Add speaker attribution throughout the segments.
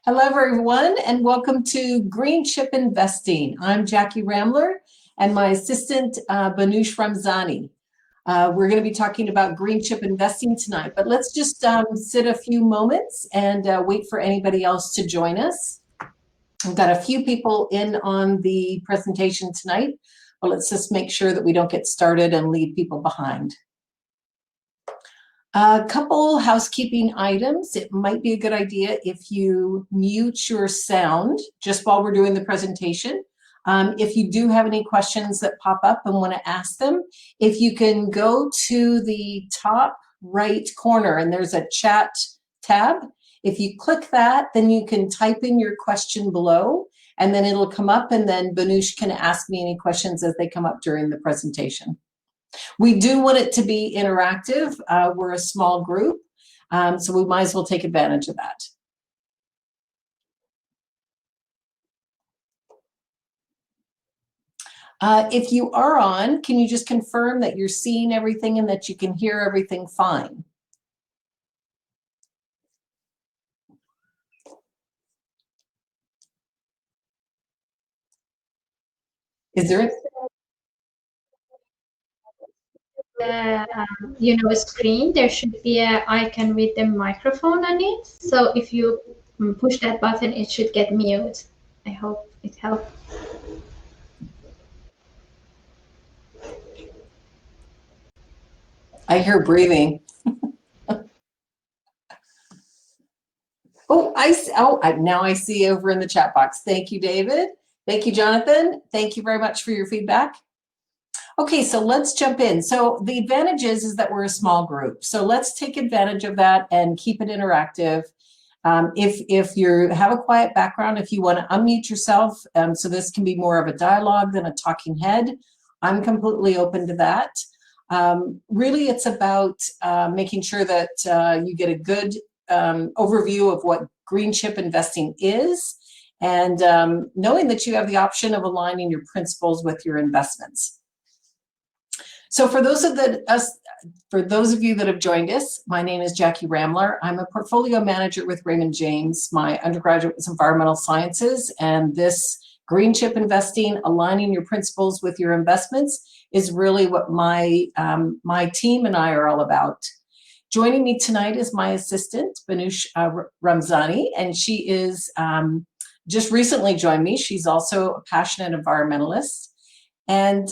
Speaker 1: Hello, everyone, and welcome to Green Chip Investing. I'm Jackie Ramler and my assistant, Banush Ramzani. We're going to be talking about green chip investing tonight, but let's just sit a few moments and wait for anybody else to join us. We've got a few people in on the presentation tonight, but let's just make sure that we don't get started and leave people behind. A couple housekeeping items. It might be a good idea if you mute your sound just while we're doing the presentation. If you do have any questions that pop up and want to ask them, if you can go to the top right corner and there's a chat tab. If you click that, then you can type in your question below and then it'll come up, and then Banush can ask me any questions as they come up during the presentation. We do want it to be interactive. We're a small group, so we might as well take advantage of that. If you are on, can you just confirm that you're seeing everything and that you can hear everything fine? Is there?
Speaker 2: The screen, there should be an icon with the microphone on it. So if you push that button, it should get mute. I hope it helps.
Speaker 1: I hear breathing. Now I see over in the chat box. Thank you, David. Thank you, Jonathan. Thank you very much for your feedback. Okay, so let's jump in. So the advantage is that we're a small group. So let's take advantage of that and keep it interactive. If you have a quiet background, if you want to unmute yourself, so this can be more of a dialogue than a talking head, I'm completely open to that. Really, it's about making sure that you get a good overview of what green chip investing is, and knowing that you have the option of aligning your principles with your investments. So for those of you that have joined us, my name is Jackie Ramler. I'm a portfolio manager with Raymond James. My undergraduate was environmental sciences, and this green chip investing, aligning your principles with your investments, is really what my team and I are all about. Joining me tonight is my assistant, Banush Ramzani, and she is just recently joined me. She's also a passionate environmentalist, and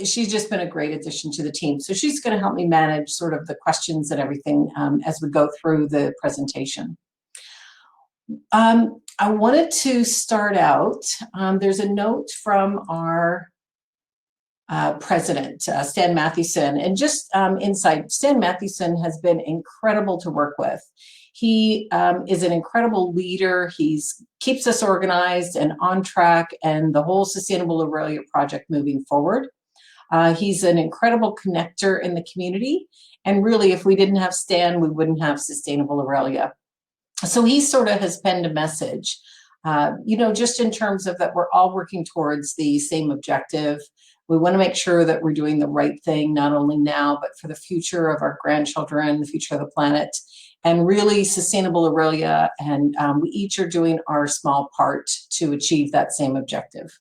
Speaker 1: she's just been a great addition to the team. So she's going to help me manage sort of the questions and everything as we go through the presentation. I wanted to start out, there's a note from our president, Stan Mathewson, and just insight, Stan Mathewson has been incredible to work with. He is an incredible leader. He keeps us organized and on track, and the whole Sustainable Aurelia project moving forward. He's an incredible connector in the community, and really, if we didn't have Stan, we wouldn't have Sustainable Aurelia. So he sort of has penned a message, just in terms of that we're all working towards the same objective. We want to make sure that we're doing the right thing, not only now, but for the future of our grandchildren, the future of the planet, and really Sustainable Aurelia, and we each are doing our small part to achieve that same objective.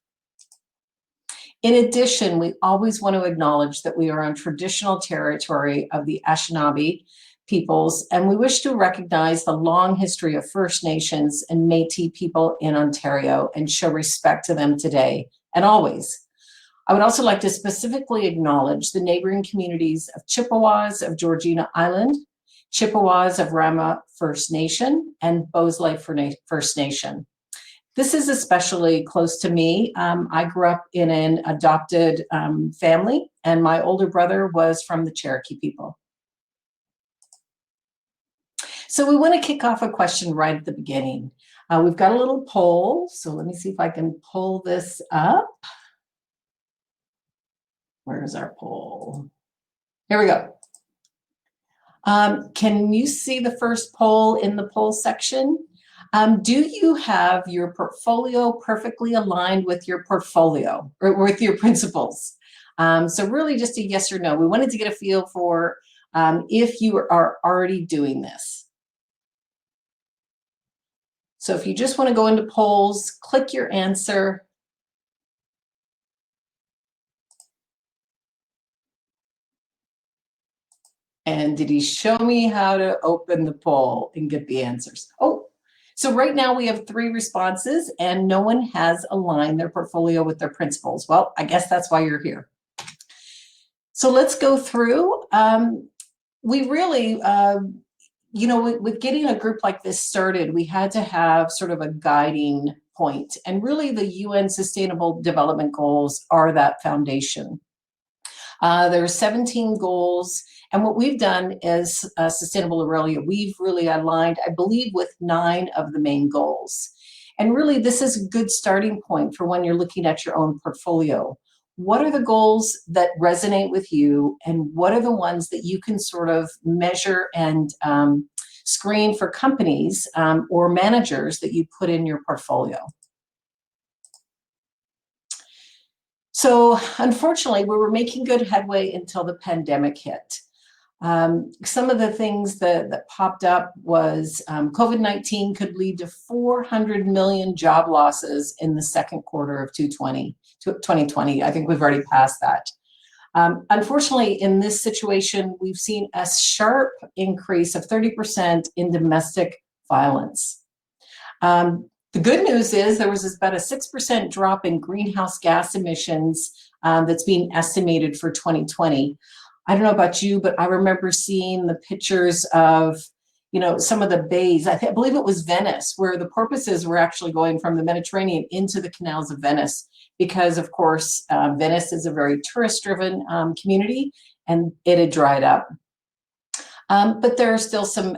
Speaker 1: In addition, we always want to acknowledge that we are on traditional territory of the Anishinaabe peoples, and we wish to recognize the long history of First Nations and Métis people in Ontario and show respect to them today and always. I would also like to specifically acknowledge the neighboring communities of Chippewas of Georgina Island, Chippewas of Rama First Nation, and Bosley First Nation. This is especially close to me. I grew up in an adopted family, and my older brother was from the Cherokee people. So we want to kick off a question right at the beginning. We've got a little poll, so let me see if I can pull this up. Where's our poll? Here we go. Can you see the first poll in the poll section? Do you have your portfolio perfectly aligned with your portfolio or with your principles? So really just a yes or no. We wanted to get a feel for if you are already doing this. So if you just want to go into polls, click your answer. And did he show me how to open the poll and get the answers? Oh, so right now we have 3 responses and no one has aligned their portfolio with their principles. Well, I guess that's why you're here. So let's go through. We really, with getting a group like this started, we had to have sort of a guiding point. And really the UN Sustainable Development Goals are that foundation. There are 17 goals. And what we've done is Sustainable Aurelia, we've really aligned, I believe, with 9 of the main goals. And really, this is a good starting point for when you're looking at your own portfolio. What are the goals that resonate with you? And what are the ones that you can sort of measure and screen for companies or managers that you put in your portfolio? So unfortunately, we were making good headway until the pandemic hit. Some of the things that popped up was COVID-19 could lead to 400 million job losses in the second quarter of 2020. I think we've already passed that. Unfortunately, in this situation, we've seen a sharp increase of 30% in domestic violence. The good news is there was about a 6% drop in greenhouse gas emissions that's being estimated for 2020. I don't know about you, but I remember seeing the pictures of, some of the bays. I believe it was Venice, where the porpoises were actually going from the Mediterranean into the canals of Venice, because of course, Venice is a very tourist-driven community, and it had dried up. But there are still some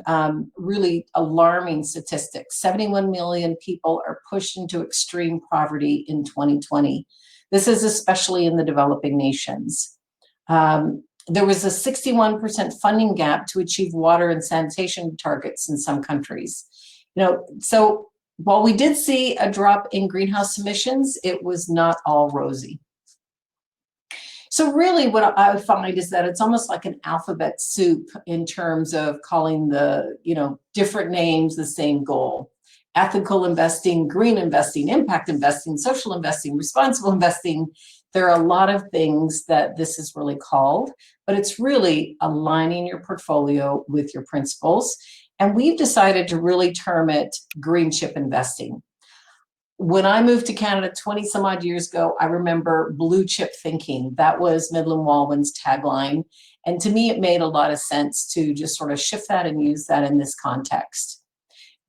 Speaker 1: really alarming statistics. 71 million people are pushed into extreme poverty in 2020. This is especially in the developing nations. There was a 61% funding gap to achieve water and sanitation targets in some countries. So while we did see a drop in greenhouse emissions, it was not all rosy. So really what I find is that it's almost like an alphabet soup in terms of calling the, different names the same goal. Ethical investing, green investing, impact investing, social investing, responsible investing. There are a lot of things that this is really called, but it's really aligning your portfolio with your principles. And we've decided to really term it green chip investing. When I moved to Canada 20 some odd years ago, I remember blue chip thinking. That was Midland Walwyn's tagline. And to me, it made a lot of sense to just sort of shift that and use that in this context.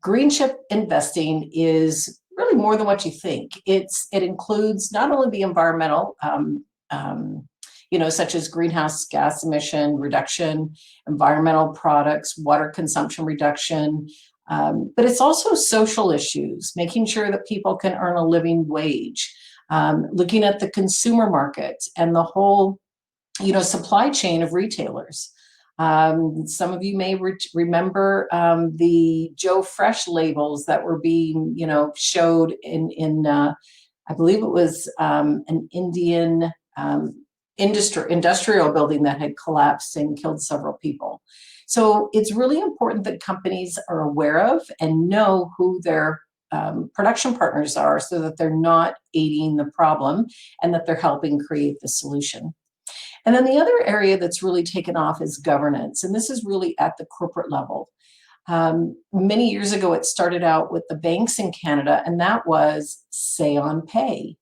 Speaker 1: Green chip investing is really more than what you think. It includes not only the environmental, such as greenhouse gas emission reduction, environmental products, water consumption reduction, but it's also social issues, making sure that people can earn a living wage, looking at the consumer market and the whole, supply chain of retailers. Some of you may remember the Joe Fresh labels that were being, showed in I believe it was an Indian industrial building that had collapsed and killed several people. So it's really important that companies are aware of and know who their production partners are, so that they're not aiding the problem and that they're helping create the solution. And then the other area that's really taken off is governance. And this is really at the corporate level. Many years ago, it started out with the banks in Canada, and that was say on pay.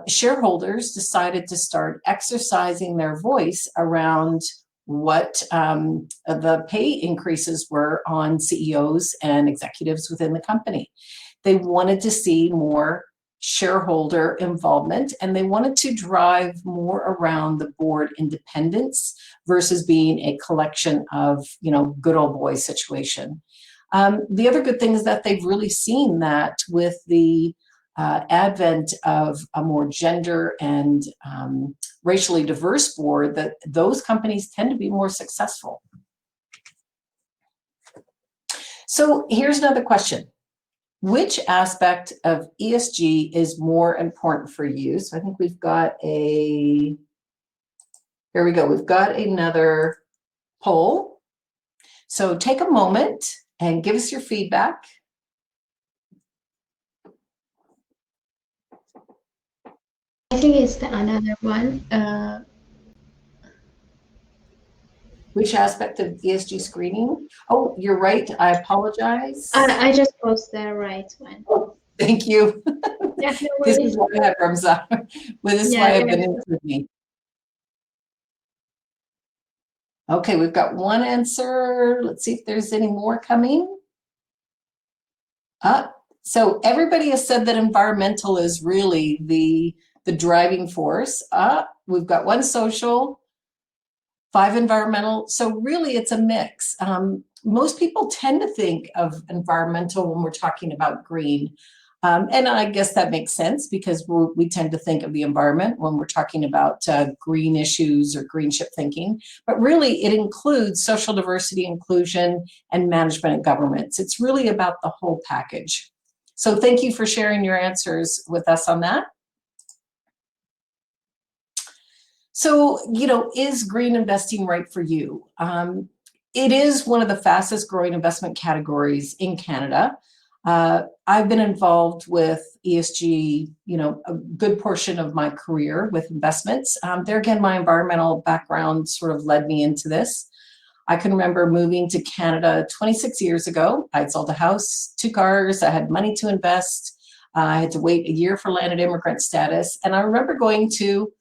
Speaker 1: Shareholders decided to start exercising their voice around what the pay increases were on CEOs and executives within the company. They wanted to see more shareholder involvement, and they wanted to drive more around the board independence versus being a collection of, good old boy situation. The other good thing is that they've really seen that with the advent of a more gender and racially diverse board, that those companies tend to be more successful. So here's another question. Which aspect of ESG is more important for you? So I think we've got here we go. We've got another poll. So take a moment and give us your feedback.
Speaker 2: I think it's the another one.
Speaker 1: Which aspect of ESG screening? Oh, you're right. I apologize.
Speaker 2: I just posted the right one.
Speaker 1: Oh, thank you.
Speaker 2: Yeah, no
Speaker 1: This is
Speaker 2: worries.
Speaker 1: why I have Ramza. Well, this is
Speaker 2: Yeah,
Speaker 1: why I've
Speaker 2: yeah.
Speaker 1: been in with me. Okay, we've got one answer. Let's see if there's any more coming. So everybody has said that environmental is really the driving force. We've got one social, 5 environmental. So really it's a mix. Most people tend to think of environmental when we're talking about green. And I guess that makes sense because we tend to think of the environment when we're talking about green issues or green ship thinking. But really it includes social diversity, inclusion, and management and governance. It's really about the whole package. So thank you for sharing your answers with us on that. So, is green investing right for you? It is one of the fastest growing investment categories in Canada. I've been involved with ESG, a good portion of my career with investments. There again, my environmental background sort of led me into this. I can remember moving to Canada 26 years ago. I'd sold a house, 2 cars, I had money to invest. I had to wait a year for landed immigrant status. And I remember going to,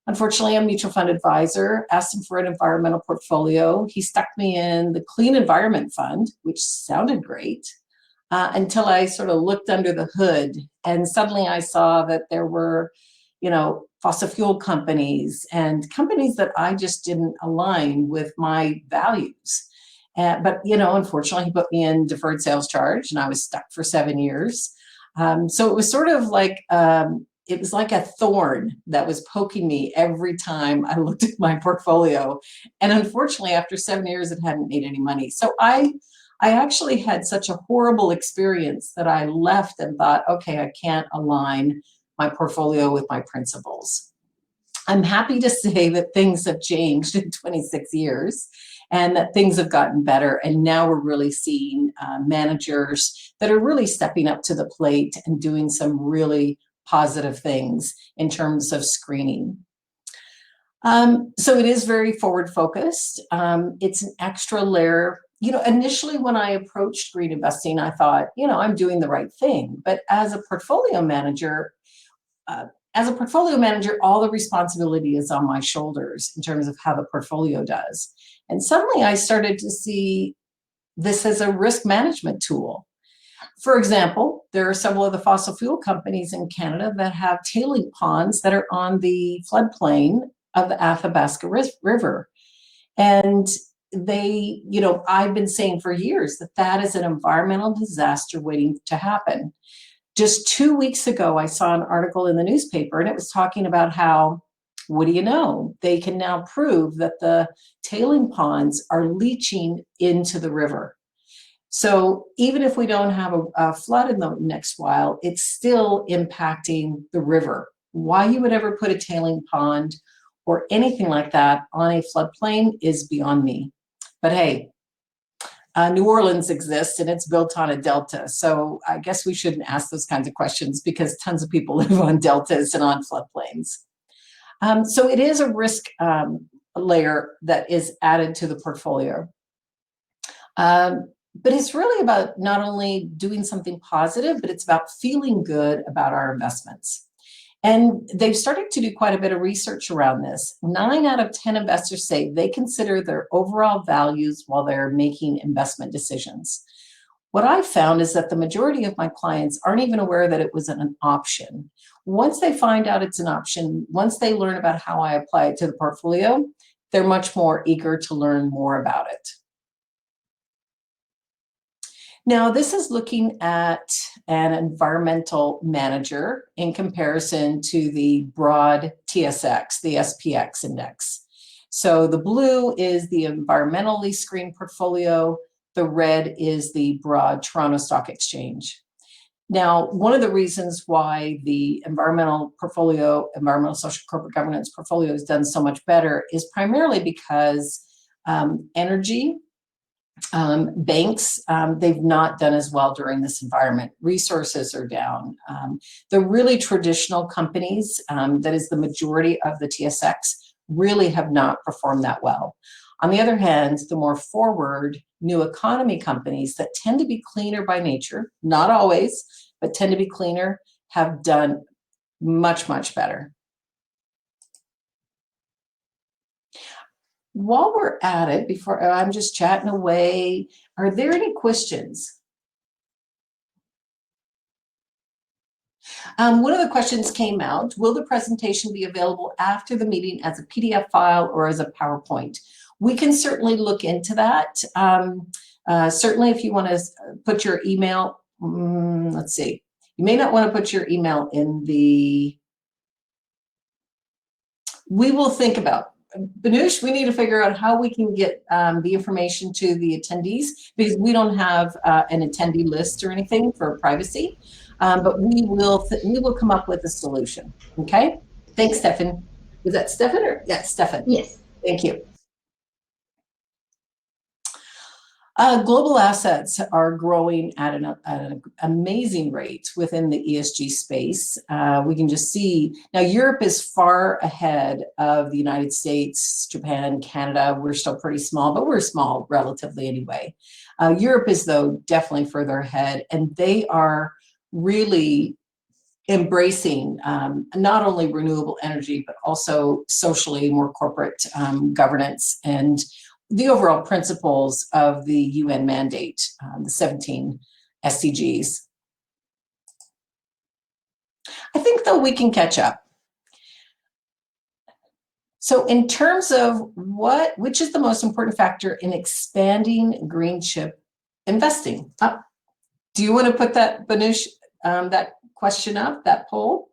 Speaker 1: unfortunately, a mutual fund advisor, asked him for an environmental portfolio. He stuck me in the Clean Environment Fund, which sounded great, until I sort of looked under the hood. And suddenly I saw that there were, fossil fuel companies and companies that I just didn't align with my values. But, unfortunately, he put me in deferred sales charge and I was stuck for 7 years. So it was sort of like, it was like a thorn that was poking me every time I looked at my portfolio. And unfortunately, after 7 years, it hadn't made any money. So I actually had such a horrible experience that I left and thought, okay, I can't align my portfolio with my principles. I'm happy to say that things have changed in 26 years and that things have gotten better. And now we're really seeing managers that are really stepping up to the plate and doing some really positive things in terms of screening. So it is very forward focused. It's an extra layer. Initially when I approached green investing, I thought, I'm doing the right thing. But as a portfolio manager, all the responsibility is on my shoulders in terms of how the portfolio does. And suddenly I started to see this as a risk management tool. For example, there are several of the fossil fuel companies in Canada that have tailing ponds that are on the floodplain of the Athabasca River. And I've been saying for years that that is an environmental disaster waiting to happen. Just 2 weeks ago, I saw an article in the newspaper and it was talking about how, what do you know? They can now prove that the tailing ponds are leaching into the river. So even if we don't have a flood in the next while, it's still impacting the river. Why you would ever put a tailing pond or anything like that on a floodplain is beyond me. But hey, New Orleans exists and it's built on a delta. So I guess we shouldn't ask those kinds of questions because tons of people live on deltas and on floodplains. So it is a risk layer that is added to the portfolio. But it's really about not only doing something positive, but it's about feeling good about our investments. And they've started to do quite a bit of research around this. 9 out of 10 investors say they consider their overall values while they're making investment decisions. What I found is that the majority of my clients aren't even aware that it was an option. Once they find out it's an option, once they learn about how I apply it to the portfolio, they're much more eager to learn more about it. Now, this is looking at an environmental manager in comparison to the broad TSX, the SPX index. So the blue is the environmentally screened portfolio. The red is the broad Toronto Stock Exchange. Now, one of the reasons why the environmental social corporate governance portfolio has done so much better is primarily because energy Banks, they've not done as well during this environment. Resources are down. The really traditional companies, that is the majority of the TSX, really have not performed that well. On the other hand, the more forward new economy companies that tend to be cleaner by nature, not always, but tend to be cleaner, have done much, much better. While we're at it, before I'm just chatting away, are there any questions? One of the questions came out, will the presentation be available after the meeting as a PDF file or as a PowerPoint? We can certainly look into that. Certainly if you want to put your email, let's see, you may not want to put your email in the, we will think about, Banush, we need to figure out how we can get the information to the attendees, because we don't have an attendee list or anything for privacy, but we will come up with a solution. Okay. Thanks, Stefan. Was that Stefan or yeah, Stefan?
Speaker 2: Yes.
Speaker 1: Thank you. Global assets are growing at an amazing rate within the ESG space. We can just see, now Europe is far ahead of the United States, Japan, Canada. We're still pretty small, but we're small relatively anyway. Europe is, though, definitely further ahead, and they are really embracing not only renewable energy, but also socially more corporate governance and the overall principles of the UN mandate, the 17 SDGs. I think, though, we can catch up. So in terms of which is the most important factor in expanding green chip investing? Do you want to put that, Banush, that question up, that poll?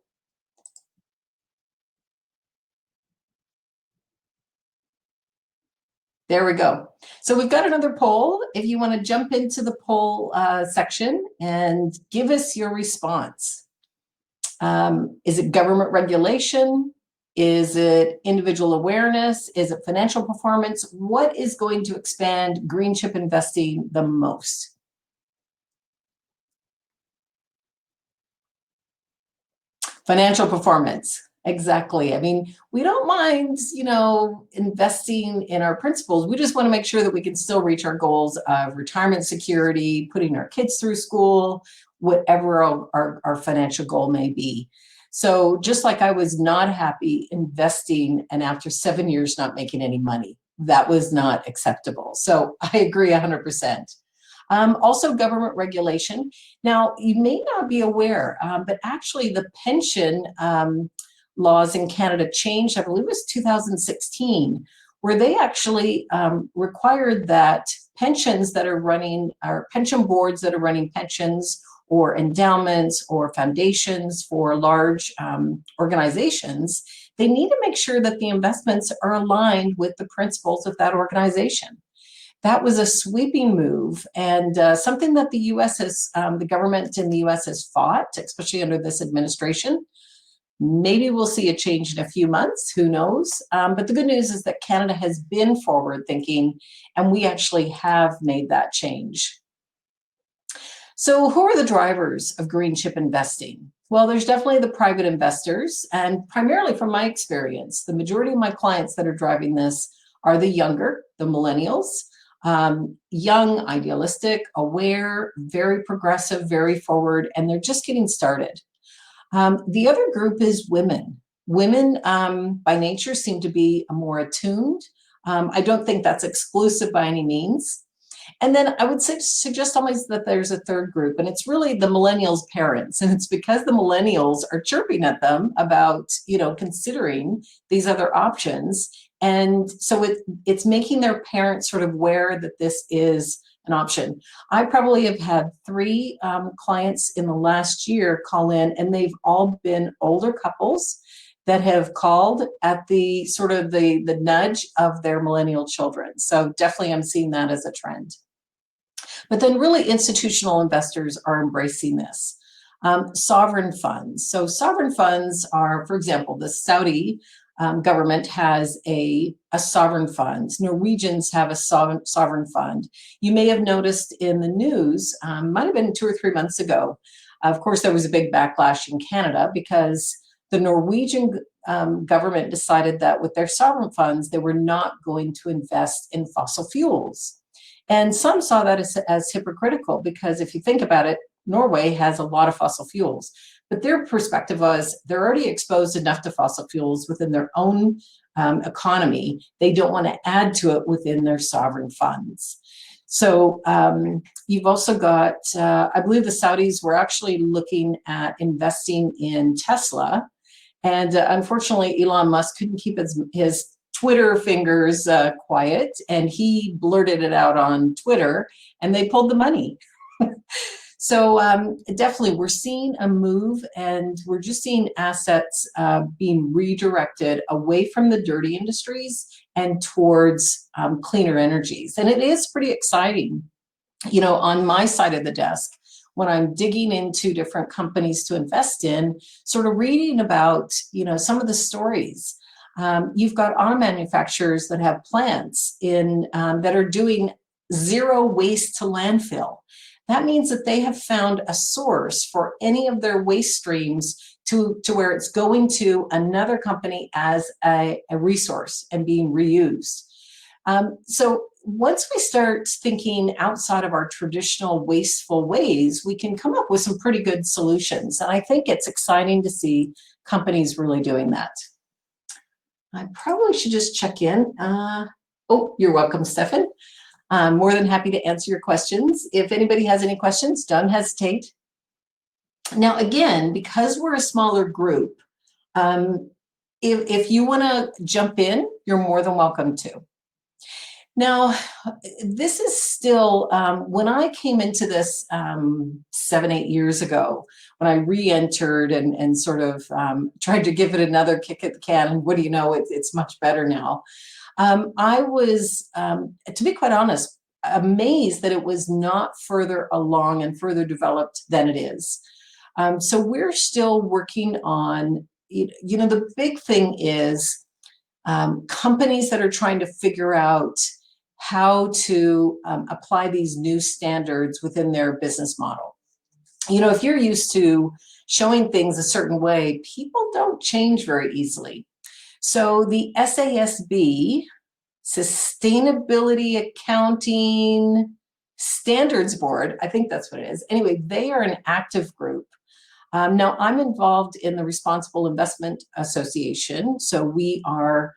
Speaker 1: There we go. So we've got another poll. If you want to jump into the poll section and give us your response. Is it government regulation? Is it individual awareness? Is it financial performance? What is going to expand green chip investing the most? Financial performance. Exactly. I mean, we don't mind, investing in our principles. We just want to make sure that we can still reach our goals of retirement security, putting our kids through school, whatever our financial goal may be. So just like I was not happy investing and after 7 years not making any money, that was not acceptable. So I agree 100%. Also government regulation. Now, you may not be aware, but actually the pension laws in Canada changed, I believe it was 2016, where they actually required that pensions that are running, or pension boards that are running pensions or endowments or foundations for large organizations, they need to make sure that the investments are aligned with the principles of that organization. That was a sweeping move, and something that the U.S. has, the government in the U.S. has fought, especially under this administration. Maybe we'll see a change in a few months, who knows? But the good news is that Canada has been forward thinking, and we actually have made that change. So who are the drivers of green chip investing? Well, there's definitely the private investors, and primarily from my experience, the majority of my clients that are driving this are the younger, the millennials, young, idealistic, aware, very progressive, very forward, and they're just getting started. The other group is women. Women, by nature, seem to be more attuned. I don't think that's exclusive by any means. And then I would suggest always that there's a third group, and it's really the millennials' parents. And it's because the millennials are chirping at them about, considering these other options. And so it's making their parents sort of aware that this is an option. I probably have had 3 clients in the last year call in, and they've all been older couples that have called at the sort of the nudge of their millennial children. So definitely I'm seeing that as a trend. But then really institutional investors are embracing this. Sovereign funds. So sovereign funds are, for example, the Saudi government has a sovereign fund. Norwegians have a sovereign fund. You may have noticed in the news, might have been 2 or 3 months ago. Of course, there was a big backlash in Canada because the Norwegian government decided that with their sovereign funds, they were not going to invest in fossil fuels. And some saw that as hypocritical, because if you think about it, Norway has a lot of fossil fuels. But their perspective was they're already exposed enough to fossil fuels within their own economy. They don't want to add to it within their sovereign funds. So you've also got, I believe the Saudis were actually looking at investing in Tesla. And unfortunately, Elon Musk couldn't keep his Twitter fingers quiet, and he blurted it out on Twitter, and they pulled the money. So definitely we're seeing a move, and we're just seeing assets being redirected away from the dirty industries and towards cleaner energies. And it is pretty exciting. You know, on my side of the desk, when I'm digging into different companies to invest in, sort of reading about, you know, some of the stories. You've got auto manufacturers that have plants in that are doing zero waste to landfill. That means that they have found a source for any of their waste streams to where it's going to another company as a resource and being reused. So once we start thinking outside of our traditional wasteful ways, we can come up with some pretty good solutions. And I think it's exciting to see companies really doing that. I probably should just check in. Oh, you're welcome, Stefan. I'm more than happy to answer your questions. If anybody has any questions, don't hesitate. Now, again, because we're a smaller group, if you want to jump in, you're more than welcome to. Now, this is still, when I came into this 7-8 years ago, when I re-entered and sort of tried to give it another kick at the can, and what do you know, it's much better now. I was, to be quite honest, amazed that it was not further along and further developed than it is. So we're still working on, you know, the big thing is companies that are trying to figure out how to apply these new standards within their business model. You know, if you're used to showing things a certain way, people don't change very easily. So the SASB, Sustainability Accounting Standards Board, I think that's what it is. Anyway, they are an active group. Now, I'm involved in the Responsible Investment Association. So we are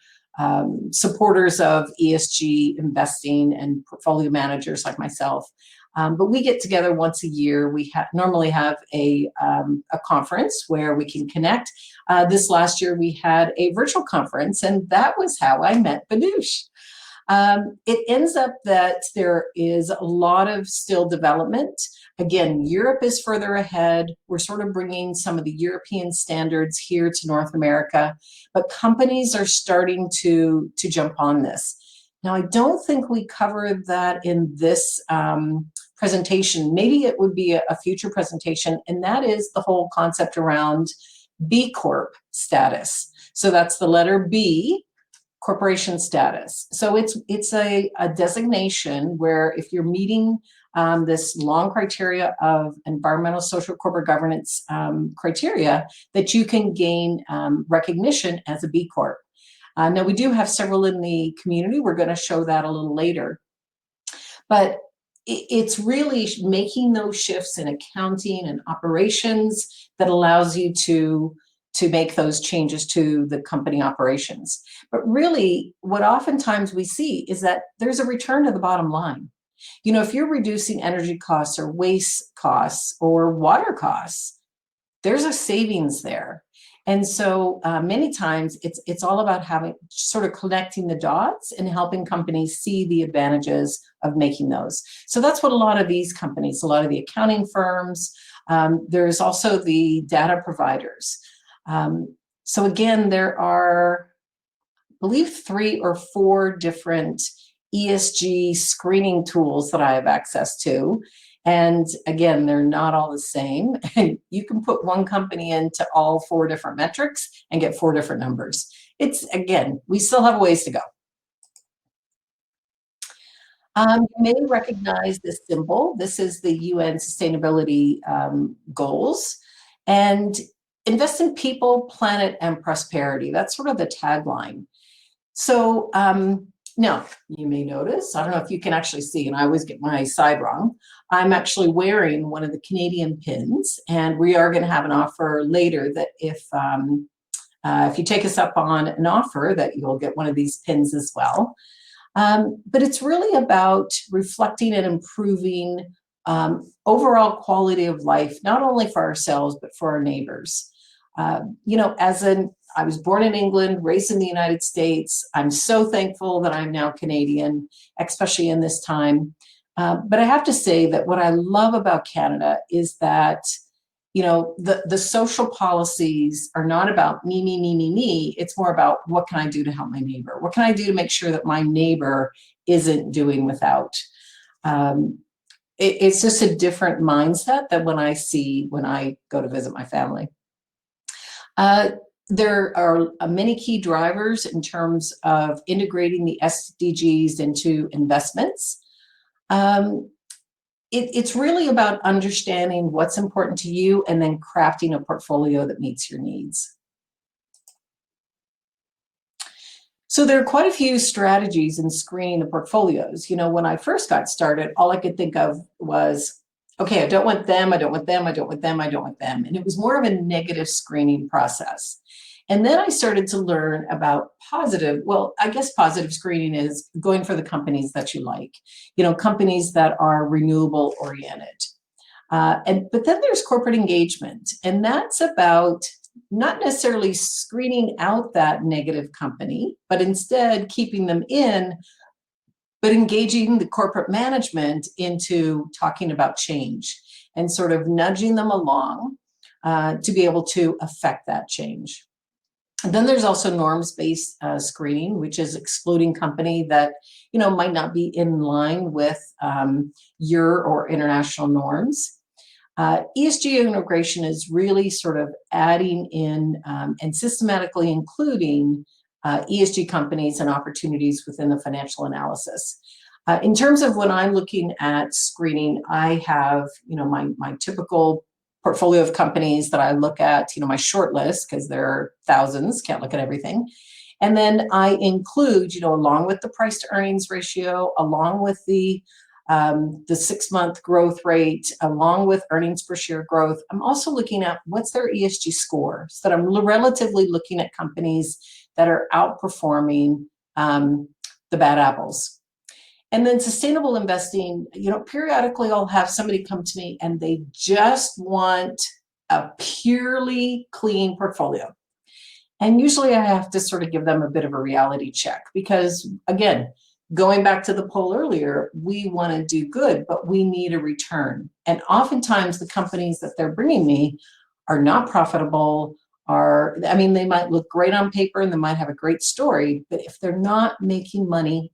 Speaker 1: supporters of ESG investing and portfolio managers like myself. But we get together once a year. We normally have a conference where we can connect. This last year we had a virtual conference, and that was how I met Banush. It ends up that there is a lot of still development. Again, Europe is further ahead. We're sort of bringing some of the European standards here to North America, but companies are starting to jump on this. Now, I don't think we covered that in this presentation. Maybe it would be a future presentation, and that is the whole concept around B Corp status. So that's the letter B, corporation status. So it's a designation where if you're meeting this long criteria of environmental, social, corporate governance criteria, that you can gain recognition as a B Corp. Now, we do have several in the community. We're going to show that a little later. But it's really making those shifts in accounting and operations that allows you to make those changes to the company operations. But really, what oftentimes we see is that there's a return to the bottom line. You know, if you're reducing energy costs or waste costs or water costs, there's a savings there. And so many times it's all about having sort of connecting the dots and helping companies see the advantages of making those. So that's what a lot of these companies, a lot of the accounting firms, there's also the data providers. So again, there are, I believe, 3 or 4 different ESG screening tools that I have access to. And again, they're not all the same. And you can put one company into all 4 different metrics and get 4 different numbers. it's, again, we still have a ways to go. You may recognize this symbol. This is the UN Sustainability Goals. And invest in people, planet, and prosperity. That's sort of the tagline. So now you may notice, I don't know if you can actually see, and I always get my side wrong, I'm actually wearing one of the Canadian pins, and we are going to have an offer later that if you take us up on an offer, that you'll get one of these pins as well. But it's really about reflecting and improving overall quality of life, not only for ourselves, but for our neighbors. You know, I was born in England, raised in the United States. I'm so thankful that I'm now Canadian, especially in this time. But I have to say that what I love about Canada is that, you know, the social policies are not about me, me, me, me, me. It's more about what can I do to help my neighbor? What can I do to make sure that my neighbor isn't doing without? It's just a different mindset than when I go to visit my family. There are many key drivers in terms of integrating the SDGs into investments. It's really about understanding what's important to you and then crafting a portfolio that meets your needs. So there are quite a few strategies in screening the portfolios. You know, when I first got started, all I could think of was, okay, I don't want them, I don't want them, I don't want them, I don't want them. And it was more of a negative screening process. And then I started to learn about positive, well, I guess positive screening is going for the companies that you like, you know, companies that are renewable oriented. But then there's corporate engagement, and that's about not necessarily screening out that negative company, but instead keeping them in, but engaging the corporate management into talking about change and sort of nudging them along to be able to affect that change. And then there's also norms-based screening, which is excluding company that, you know, might not be in line with your or international norms. ESG integration is really sort of adding in and systematically including ESG companies and opportunities within the financial analysis. In terms of when I'm looking at screening, I have, you know, my typical portfolio of companies that I look at, you know, my short list, because there are thousands, can't look at everything. And then I include, you know, along with the price to earnings ratio, along with the 6-month growth rate, along with earnings per share growth, I'm also looking at what's their ESG score, so that I'm relatively looking at companies that are outperforming the bad apples. And then sustainable investing, you know, periodically I'll have somebody come to me and they just want a purely clean portfolio. And usually I have to sort of give them a bit of a reality check because, again, going back to the poll earlier, we want to do good, but we need a return. And oftentimes the companies that they're bringing me are not profitable, I mean, they might look great on paper and they might have a great story, but if they're not making money,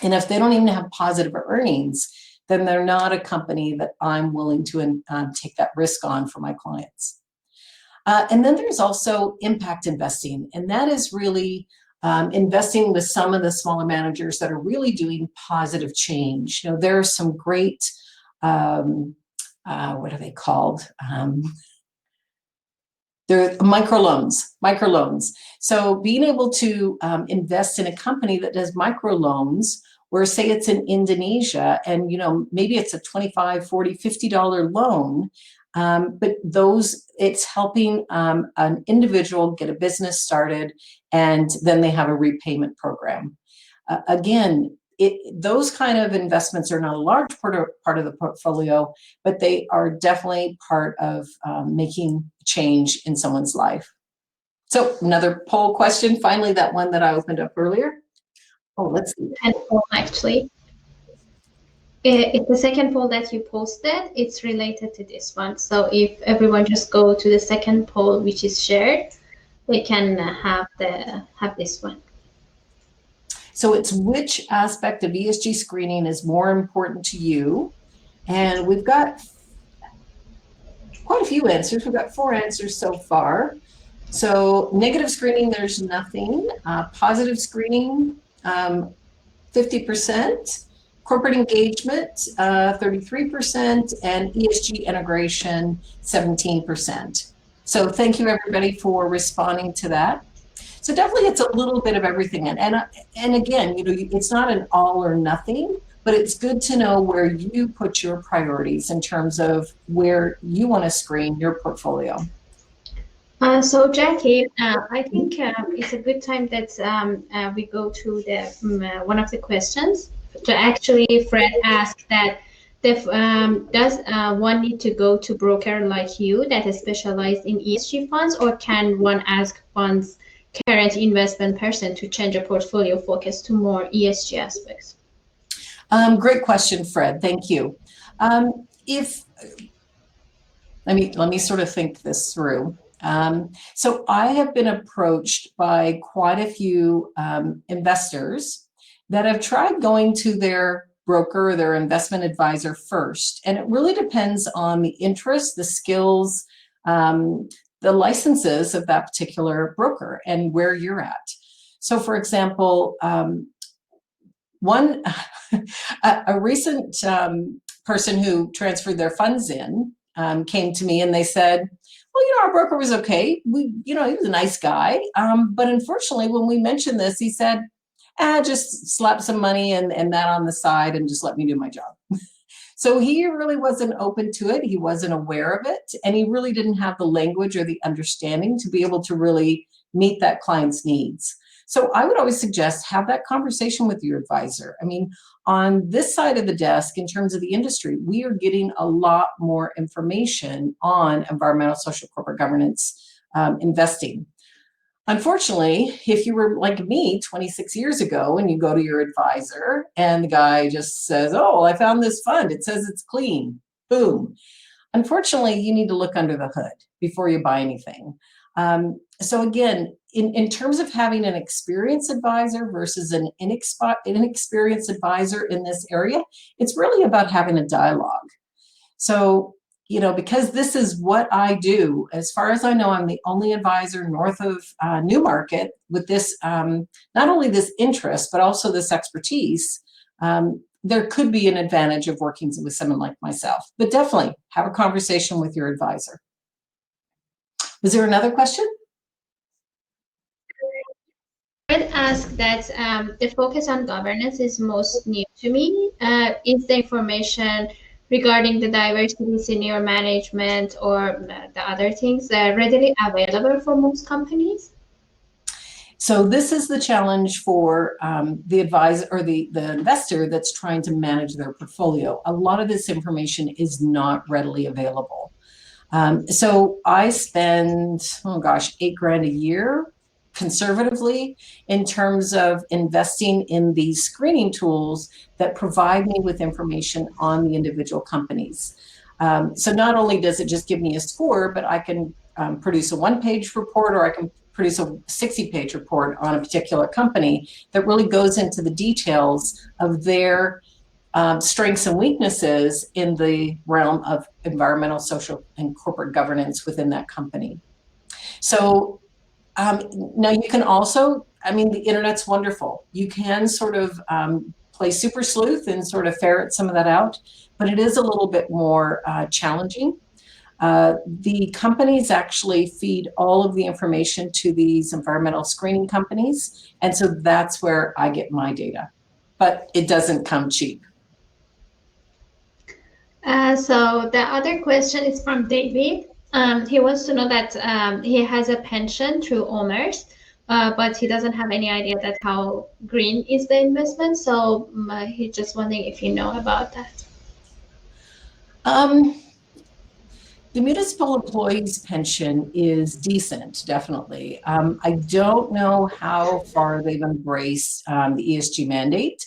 Speaker 1: and if they don't even have positive earnings, then they're not a company that I'm willing to take that risk on for my clients. And then there's also impact investing, and that is really investing with some of the smaller managers that are really doing positive change. You know, there are some great, what are they called? They're microloans. So being able to invest in a company that does microloans, where say it's in Indonesia and, you know, maybe it's a $25, $40, $50 loan, but it's helping an individual get a business started, and then they have a repayment program. Again, those kind of investments are not a large part of the portfolio, but they are definitely part of making change in someone's life. So another poll question, finally, that one that I opened up earlier. Oh, let's see.
Speaker 2: And poll, actually. It's the second poll that you posted. It's related to this one. So if everyone just go to the second poll, which is shared, they can have this one.
Speaker 1: So it's which aspect of ESG screening is more important to you? And we've got quite a few answers. We've got 4 answers so far. So negative screening, there's nothing. Positive screening, 50%. Corporate engagement, 33%, and ESG integration, 17%. So thank you everybody for responding to that. So definitely it's a little bit of everything. And again, it's not an all or nothing, but it's good to know where you put your priorities in terms of where you want to screen your portfolio.
Speaker 2: So Jackie, I think it's a good time that we go to the one of the questions. So actually, Fred asked that does one need to go to broker like you that is specialized in ESG funds, or can one ask funds current investment person to change a portfolio focus to more ESG aspects?
Speaker 1: Great question, Fred. Thank you. Let me sort of think this through. So I have been approached by quite a few investors that have tried going to their broker or their investment advisor first. And it really depends on the interest, the skills, the licenses of that particular broker and where you're at. So for example, a recent person who transferred their funds in came to me and they said, well, our broker was okay. He was a nice guy. But unfortunately, when we mentioned this, he said, just slap some money and that on the side and just let me do my job. So he really wasn't open to it. He wasn't aware of it. And he really didn't have the language or the understanding to be able to really meet that client's needs. So I would always suggest have that conversation with your advisor. I mean, on this side of the desk, in terms of the industry, we are getting a lot more information on environmental, social, corporate governance investing. Unfortunately, if you were like me 26 years ago and you go to your advisor and the guy just says, oh, I found this fund, it says it's clean, boom. Unfortunately, you need to look under the hood before you buy anything. So again, in terms of having an experienced advisor versus an inexperienced advisor in this area, it's really about having a dialogue. So, because this is what I do, as far as I know, I'm the only advisor north of Newmarket with this, not only this interest, but also this expertise. There could be an advantage of working with someone like myself, but definitely have a conversation with your advisor. Was there another question?
Speaker 2: I would ask that the focus on governance is most new to me. Is the information regarding the diversity, senior management, or the other things readily available for most companies?
Speaker 1: So this is the challenge for the advisor or the investor that's trying to manage their portfolio. A lot of this information is not readily available. So I spend, $8,000 a year conservatively in terms of investing in these screening tools that provide me with information on the individual companies. So not only does it just give me a score, but I can produce a one-page report, or I can produce a 60-page report on a particular company that really goes into the details of their strengths and weaknesses in the realm of environmental, social, and corporate governance within that company. So now you can also, the internet's wonderful. You can sort of play super sleuth and sort of ferret some of that out, but it is a little bit more challenging. The companies actually feed all of the information to these environmental screening companies, and so that's where I get my data, but it doesn't come cheap.
Speaker 2: So the other question is from David. He wants to know that he has a pension through owners, but he doesn't have any idea that how green is the investment. So he's just wondering if you know about that.
Speaker 1: The municipal employees' pension is decent, definitely. I don't know how far they've embraced the ESG mandate.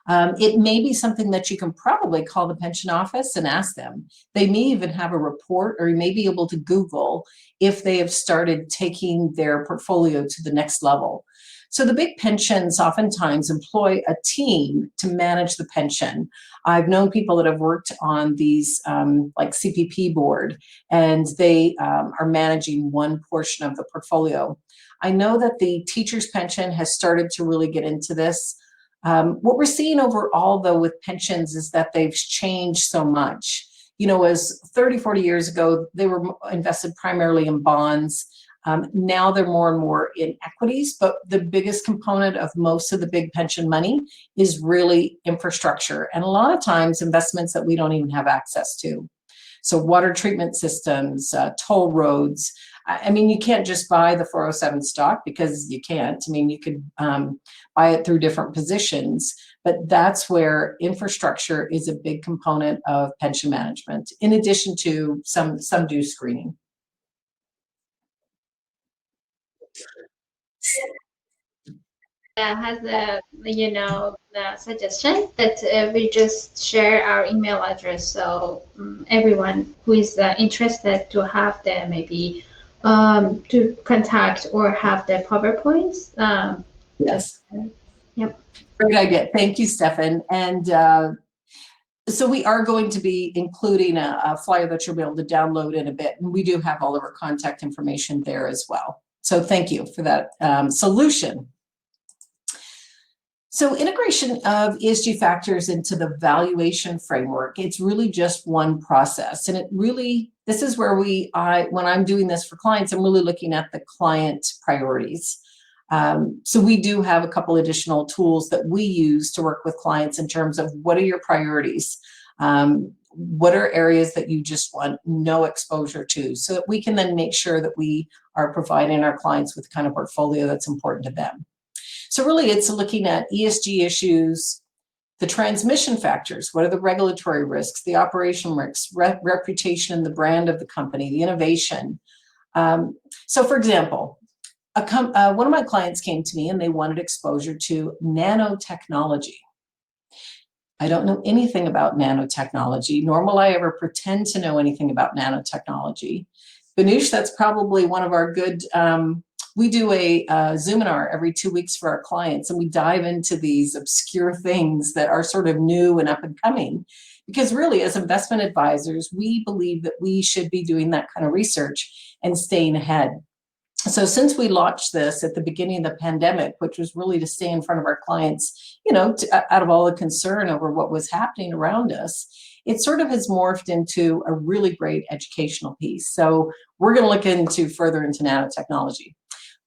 Speaker 1: It may be something that you can probably call the pension office and ask them. They may even have a report, or you may be able to Google if they have started taking their portfolio to the next level. So the big pensions oftentimes employ a team to manage the pension. I've known people that have worked on these like CPP board, and they are managing one portion of the portfolio. I know that the teacher's pension has started to really get into this. What we're seeing overall, though, with pensions is that they've changed so much. You know, as 30, 40 years ago, they were invested primarily in bonds. Now they're more and more in equities, but the biggest component of most of the big pension money is really infrastructure, and a lot of times investments that we don't even have access to. So water treatment systems, toll roads. I mean, you can't just buy the 407 stock because you can't. I mean, you could buy it through different positions, but that's where infrastructure is a big component of pension management, in addition to some due screening.
Speaker 2: Has the suggestion that we just share our email address, so everyone who is interested to have the maybe to contact or have the PowerPoints.
Speaker 1: Yes.
Speaker 2: Yep.
Speaker 1: Great idea. Thank you, Stefan. And so we are going to be including a flyer that you'll be able to download in a bit. And we do have all of our contact information there as well. So thank you for that solution. So integration of ESG factors into the valuation framework, it's really just one process. And it really, this is where when I'm doing this for clients, I'm really looking at the client priorities. So we do have a couple additional tools that we use to work with clients in terms of what are your priorities? What are areas that you just want no exposure to, so that we can then make sure that we are providing our clients with the kind of portfolio that's important to them. So really it's looking at ESG issues, the transmission factors, what are the regulatory risks, the operational risks, reputation, the brand of the company, the innovation. So for example, one of my clients came to me and they wanted exposure to nanotechnology. I don't know anything about nanotechnology, nor will I ever pretend to know anything about nanotechnology. Banush, that's probably one of our good, we do a Zoominar every 2 weeks for our clients, and we dive into these obscure things that are sort of new and up and coming. Because really, as investment advisors, we believe that we should be doing that kind of research and staying ahead. So since we launched this at the beginning of the pandemic, which was really to stay in front of our clients, you know, out of all the concern over what was happening around us, it sort of has morphed into a really great educational piece. So we're going to look further into nanotechnology.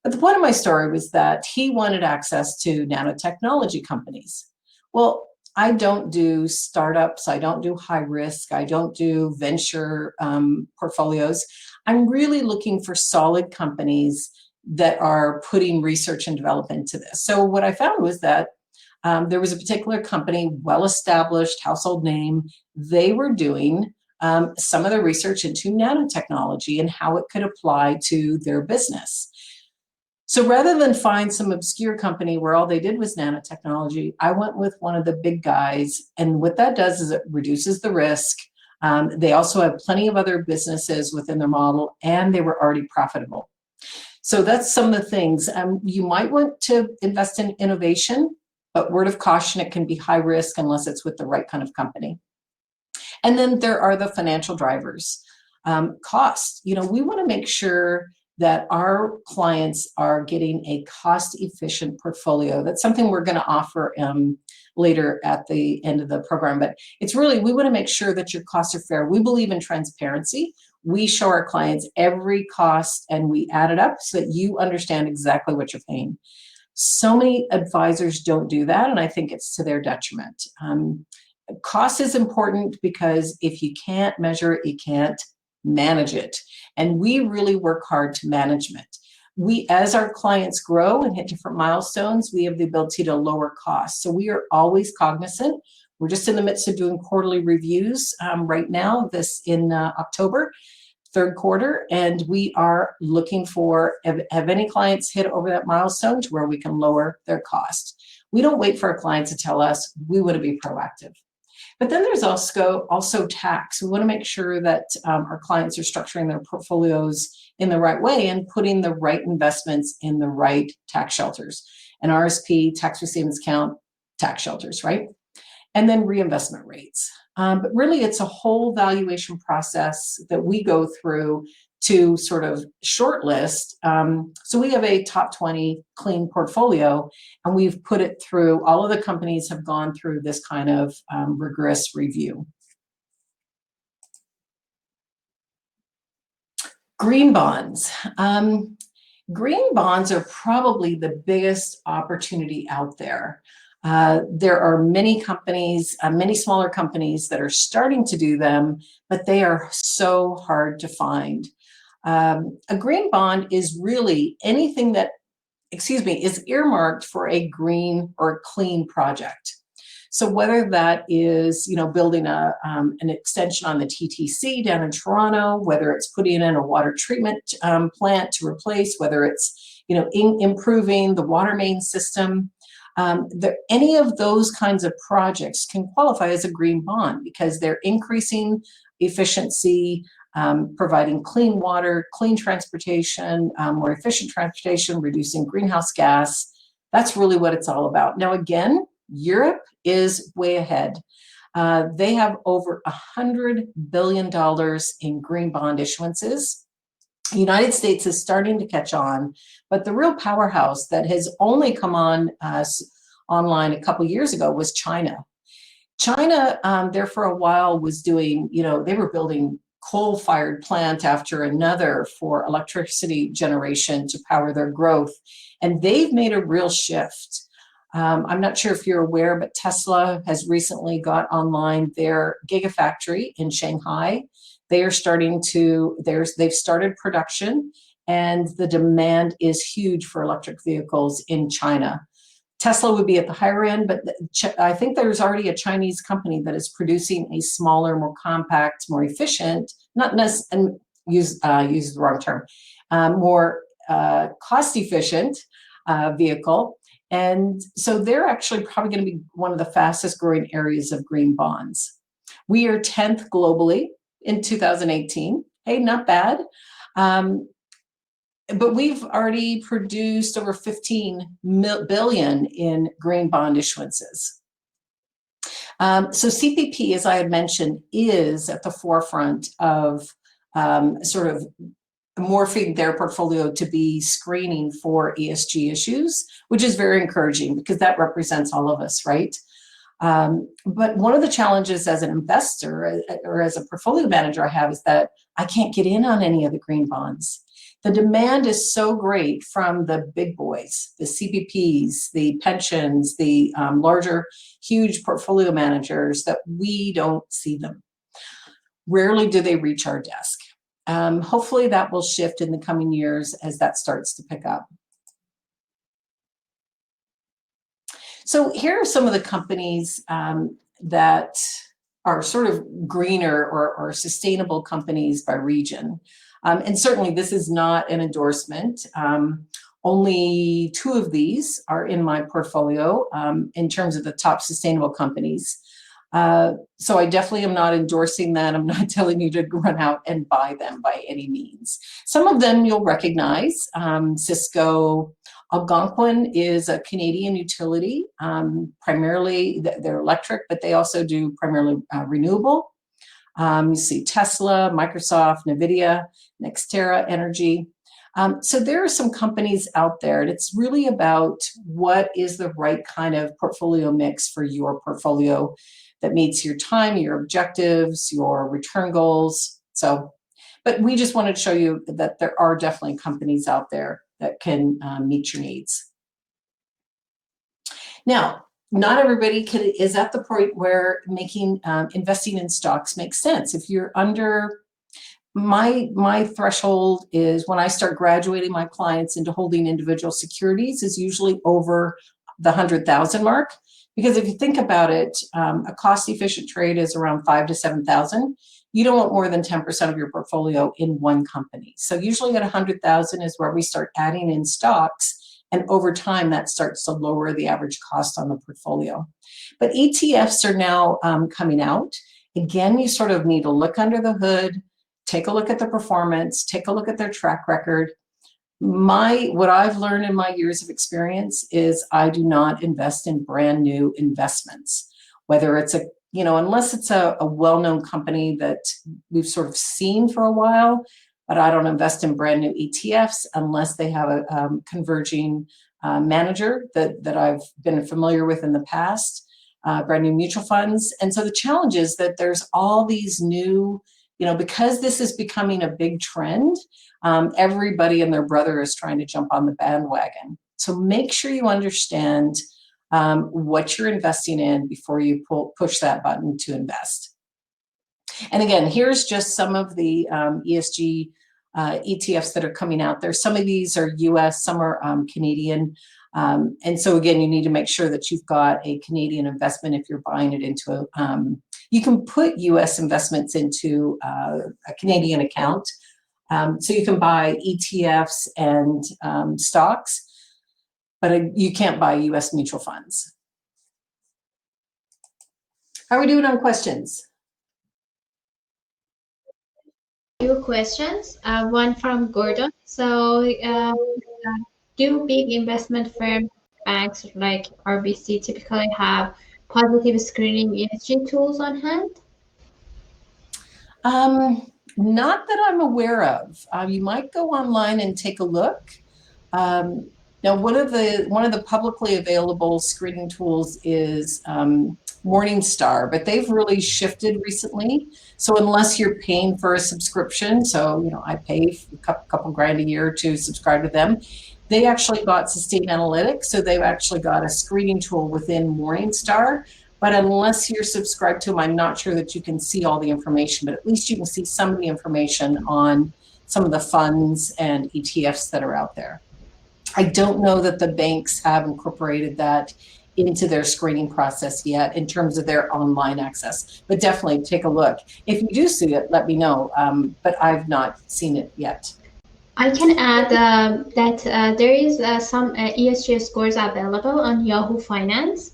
Speaker 1: But the point of my story was that he wanted access to nanotechnology companies. Well, I don't do startups, I don't do high risk, I don't do venture portfolios. I'm really looking for solid companies that are putting research and development into this. So what I found was that there was a particular company, well-established, household name. They were doing some of the research into nanotechnology and how it could apply to their business. So rather than find some obscure company where all they did was nanotechnology, I went with one of the big guys. And what that does is it reduces the risk. They also have plenty of other businesses within their model, and they were already profitable. So that's some of the things. You might want to invest in innovation, but word of caution, it can be high risk unless it's with the right kind of company. And then there are the financial drivers. Cost, you know, we want to make sure that our clients are getting a cost-efficient portfolio. That's something we're going to offer later at the end of the program. But it's really, we want to make sure that your costs are fair. We believe in transparency. We show our clients every cost and we add it up so that you understand exactly what you're paying. So many advisors don't do that, and I think it's to their detriment. Cost is important because if you can't measure it, you can't manage it. And we really work hard to management. We, as our clients grow and hit different milestones, we have the ability to lower costs. So we are always cognizant. We're just in the midst of doing quarterly reviews right now, this in October, third quarter, and we are looking for, have any clients hit over that milestone to where we can lower their cost. We don't wait for our clients to tell us, we want to be proactive. But then there's also tax. We want to make sure that our clients are structuring their portfolios in the right way and putting the right investments in the right tax shelters. an RSP, tax receivings account, tax shelters, right? And then reinvestment rates. But really, it's a whole valuation process that we go through to sort of shortlist. So we have a top 20 clean portfolio, and we've put it through, all of the companies have gone through this kind of rigorous review. Green bonds. Green bonds are probably the biggest opportunity out there. There are many companies, many smaller companies that are starting to do them, but they are so hard to find. A green bond is really anything that, is earmarked for a green or clean project. So whether that is, building an extension on the TTC down in Toronto, whether it's putting in a water treatment plant to replace, whether it's, improving the water main system, any of those kinds of projects can qualify as a green bond because they're increasing efficiency, providing clean water, clean transportation, more efficient transportation, reducing greenhouse gas. That's really what it's all about. Now, again, Europe is way ahead. They have over $100 billion in green bond issuances. The United States is starting to catch on, but the real powerhouse that has only come on online a couple years ago was China. China, there for a while was doing, they were building coal-fired plant after another for electricity generation to power their growth, and they've made a real shift. I'm not sure if you're aware, but Tesla has recently got online their gigafactory in Shanghai. They've started production, and the demand is huge for electric vehicles in China. Tesla would be at the higher end, but I think there's already a Chinese company that is producing a smaller, more compact, more efficient, not necessarily, use the wrong term, more cost-efficient vehicle. And so they're actually probably going to be one of the fastest growing areas of green bonds. We are 10th globally in 2018. Hey, not bad. But we've already produced over 15 billion in green bond issuances. So CPP, as I had mentioned, is at the forefront of sort of morphing their portfolio to be screening for ESG issues, which is very encouraging because that represents all of us, right? But one of the challenges as an investor or as a portfolio manager I have is that I can't get in on any of the green bonds. The demand is so great from the big boys, the CPPs, the pensions, the larger, huge portfolio managers, that we don't see them. Rarely do they reach our desk. Hopefully that will shift in the coming years as that starts to pick up. So here are some of the companies that are sort of greener or sustainable companies by region. And certainly this is not an endorsement. Only 2 of these are in my portfolio in terms of the top sustainable companies. So I definitely am not endorsing that. I'm not telling you to run out and buy them by any means. Some of them you'll recognize. Cisco. Algonquin is a Canadian utility. Primarily, they're electric, but they also do primarily renewable. You see Tesla, Microsoft, NVIDIA, Nextera Energy. So there are some companies out there, and it's really about what is the right kind of portfolio mix for your portfolio that meets your time, your objectives, your return goals. So, but we just wanted to show you that there are definitely companies out there that can meet your needs. Now, not everybody is at the point where investing in stocks makes sense. If you're under, my threshold is when I start graduating my clients into holding individual securities is usually over the 100,000 mark. Because if you think about it, a cost-efficient trade is around 5,000 to 7,000. You don't want more than 10% of your portfolio in one company. So usually at 100,000 is where we start adding in stocks. And over time, that starts to lower the average cost on the portfolio. But ETFs are now coming out. Again, you sort of need to look under the hood, take a look at the performance, take a look at their track record. What I've learned in my years of experience is I do not invest in brand new investments, whether it's unless it's a well-known company that we've sort of seen for a while, but I don't invest in brand new ETFs unless they have a converging manager that I've been familiar with in the past, brand new mutual funds. And so the challenge is that there's all these new, because this is becoming a big trend, everybody and their brother is trying to jump on the bandwagon. So make sure you understand what you're investing in before you push that button to invest. And again, here's just some of the ESG ETFs that are coming out there. Some of these are US, some are Canadian. And so again, you need to make sure that you've got a Canadian investment if you're buying it into you can put US investments into a Canadian account. So you can buy ETFs and stocks, but you can't buy US mutual funds. How are we doing on questions?
Speaker 2: Few questions. One from Gordon. So, do big investment firms, banks like RBC, typically have positive screening ESG tools on hand?
Speaker 1: Not that I'm aware of. You might go online and take a look. Now, one of the publicly available screening tools is Morningstar, but they've really shifted recently. So unless you're paying for a subscription, so I pay a couple grand a year to subscribe to them. They actually got Sustainable, so they've actually got a screening tool within Morningstar. But unless you're subscribed to them, I'm not sure that you can see all the information, but at least you can see some of the information on some of the funds and ETFs that are out there. I don't know that the banks have incorporated that into their screening process yet in terms of their online access, but definitely take a look. If you do see it, let me know, but I've not seen it yet.
Speaker 2: I can add that there is some ESG scores available on Yahoo Finance,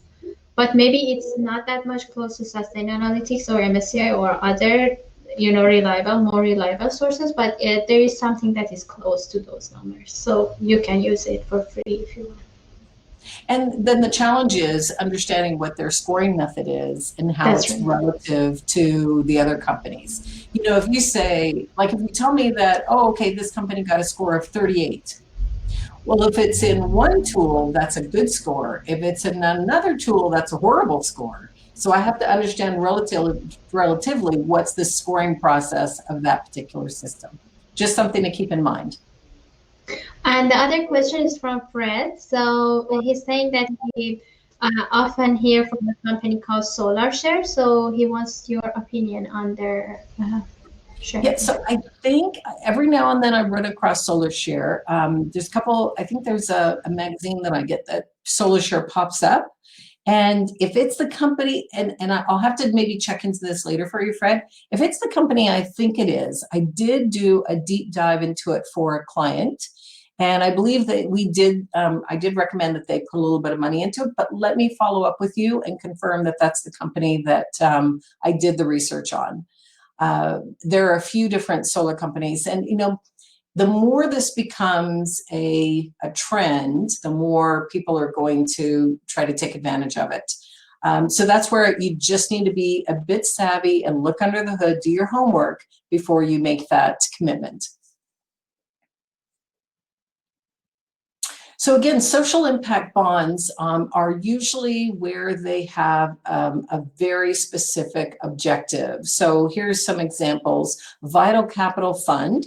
Speaker 2: but maybe it's not that much close to Sustainalytics or MSCI or other, more reliable sources, but there is something that is close to those numbers. So you can use it for free if you want.
Speaker 1: And then the challenge is understanding what their scoring method is and how it's relative to the other companies. If you say, like, if you tell me that, okay, this company got a score of 38. Well, if it's in one tool, that's a good score. If it's in another tool, that's a horrible score. So I have to understand relatively what's the scoring process of that particular system. Just something to keep in mind.
Speaker 2: And the other question is from Fred. So he's saying that he often hear from a company called SolarShare. So he wants your opinion on their share.
Speaker 1: Yeah, so I think every now and then I run across SolarShare. There's a couple, I think there's a magazine that I get that SolarShare pops up. And if it's the company, and I'll have to maybe check into this later for you, Fred. If it's the company I think it is, I did do a deep dive into it for a client. And I believe that I did recommend that they put a little bit of money into it, but let me follow up with you and confirm that that's the company that I did the research on. There are a few different solar companies, and the more this becomes a trend, the more people are going to try to take advantage of it. So that's where you just need to be a bit savvy and look under the hood, do your homework before you make that commitment. So again, social impact bonds are usually where they have a very specific objective. So here's some examples. Vital Capital Fund,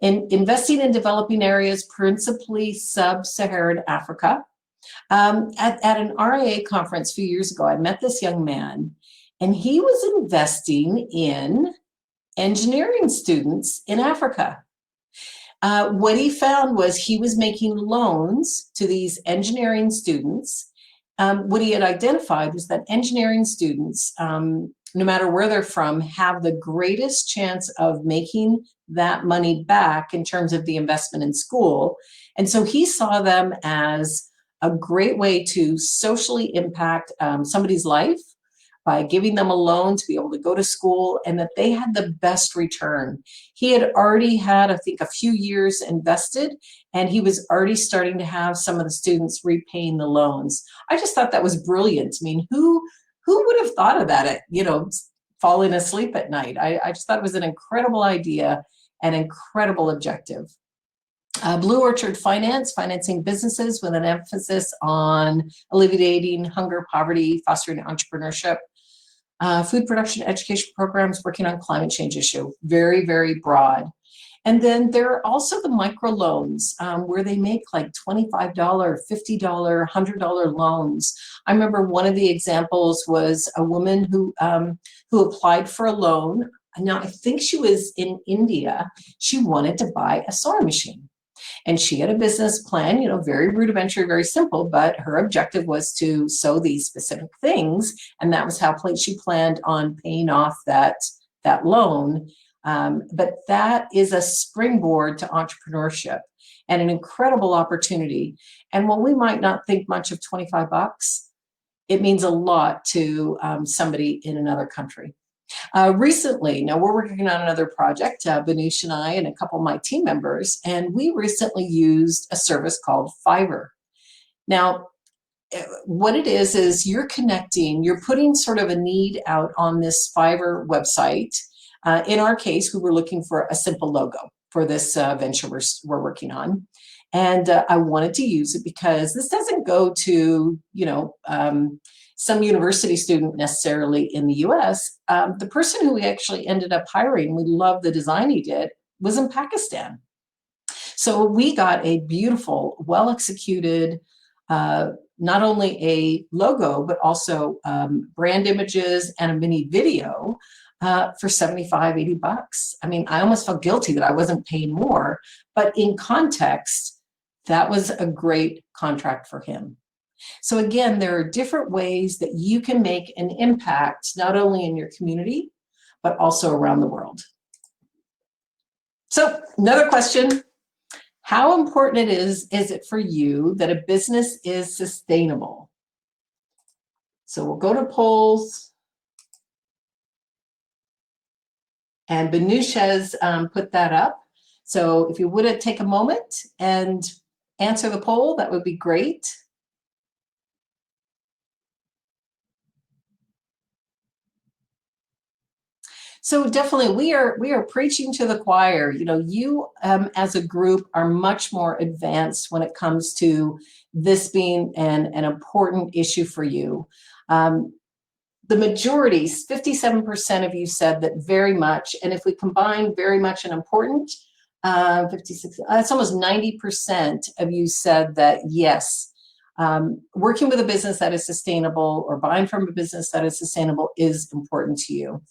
Speaker 1: investing in developing areas, principally sub-Saharan Africa. At an RIA conference a few years ago, I met this young man, and he was investing in engineering students in Africa. What he found was he was making loans to these engineering students. What he had identified was that engineering students, no matter where they're from, have the greatest chance of making that money back in terms of the investment in school. And so he saw them as a great way to socially impact somebody's life, by giving them a loan to be able to go to school, and that they had the best return. He had already had, I think, a few years invested, and he was already starting to have some of the students repaying the loans. I just thought that was brilliant. I mean, who would have thought of that at, falling asleep at night? I just thought it was an incredible idea, an incredible objective. Blue Orchard Finance, financing businesses with an emphasis on alleviating hunger, poverty, fostering entrepreneurship. Food production education programs working on climate change issue. Very, very broad. And then there are also the microloans where they make like $25, $50, $100 loans. I remember one of the examples was a woman who applied for a loan. Now, I think she was in India. She wanted to buy a sewing machine. And she had a business plan, very rudimentary, very simple, but her objective was to sew these specific things. And that was how she planned on paying off that loan. But that is a springboard to entrepreneurship and an incredible opportunity. And while we might not think much of $25, it means a lot to somebody in another country. Recently, now we're working on another project, Banush and I and a couple of my team members, and we recently used a service called Fiverr. Now, what it is you're putting sort of a need out on this Fiverr website. In our case, we were looking for a simple logo for this venture we're working on. And I wanted to use it because this doesn't go to, some university student necessarily in the US. The person who we actually ended up hiring, we loved the design he did, was in Pakistan. So we got a beautiful, well-executed, not only a logo, but also brand images and a mini video for $75, $80. I mean, I almost felt guilty that I wasn't paying more, but in context, that was a great contract for him. So again, there are different ways that you can make an impact, not only in your community, but also around the world. So another question, how important is it for you that a business is sustainable? So we'll go to polls. And Banush has put that up. So if you would take a moment and answer the poll, that would be great. So definitely, we are preaching to the choir. You as a group are much more advanced when it comes to this being an important issue for you. The majority, 57% of you said that very much, and if we combine very much and important, 56, it's almost 90% of you said that yes, working with a business that is sustainable or buying from a business that is sustainable is important to you.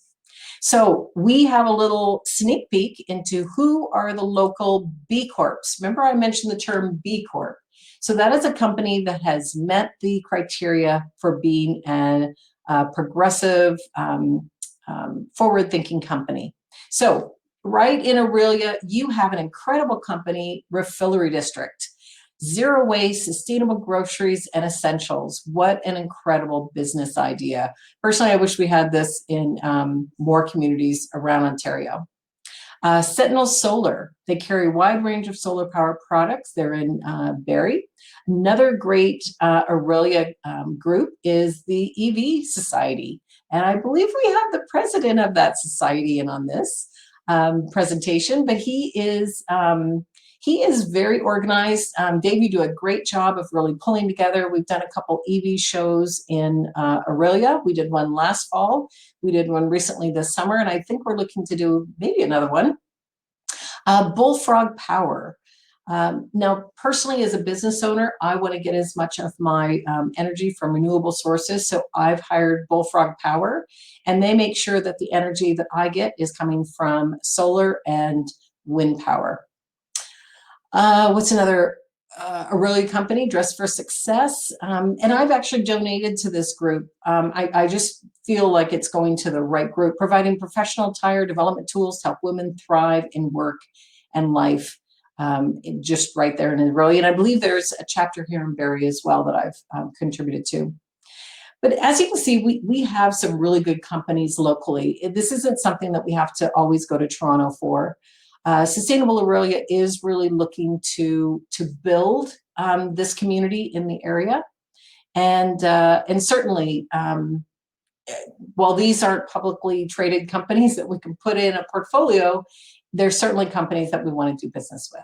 Speaker 1: So we have a little sneak peek into who are the local B Corps. Remember I mentioned the term B Corp. So that is a company that has met the criteria for being a progressive, forward-thinking company. So right in Aurelia, you have an incredible company, Refillery District. Zero waste, sustainable groceries and essentials. What an incredible business idea. Personally, I wish we had this in more communities around Ontario. Sentinel Solar, they carry a wide range of solar power products. They're in Barrie. Another great Aurelia group is the EV Society. And I believe we have the president of that society in on this presentation, but he is very organized. Dave, you do a great job of really pulling together. We've done a couple EV shows in Aurelia. We did one last fall. We did one recently this summer, and I think we're looking to do maybe another one. Bullfrog Power. Now, personally, as a business owner, I want to get as much of my energy from renewable sources. So I've hired Bullfrog Power, and they make sure that the energy that I get is coming from solar and wind power. What's another Aurelia company? Dress for Success. And I've actually donated to this group. I just feel like it's going to the right group, providing professional attire development tools to help women thrive in work and life, just right there in Aurelia. And I believe there's a chapter here in Barrie as well that I've contributed to. But as you can see, we have some really good companies locally. This isn't something that we have to always go to Toronto for. Sustainable Aurelia is really looking to build this community in the area. And certainly, while these aren't publicly traded companies that we can put in a portfolio, there's certainly companies that we want to do business with.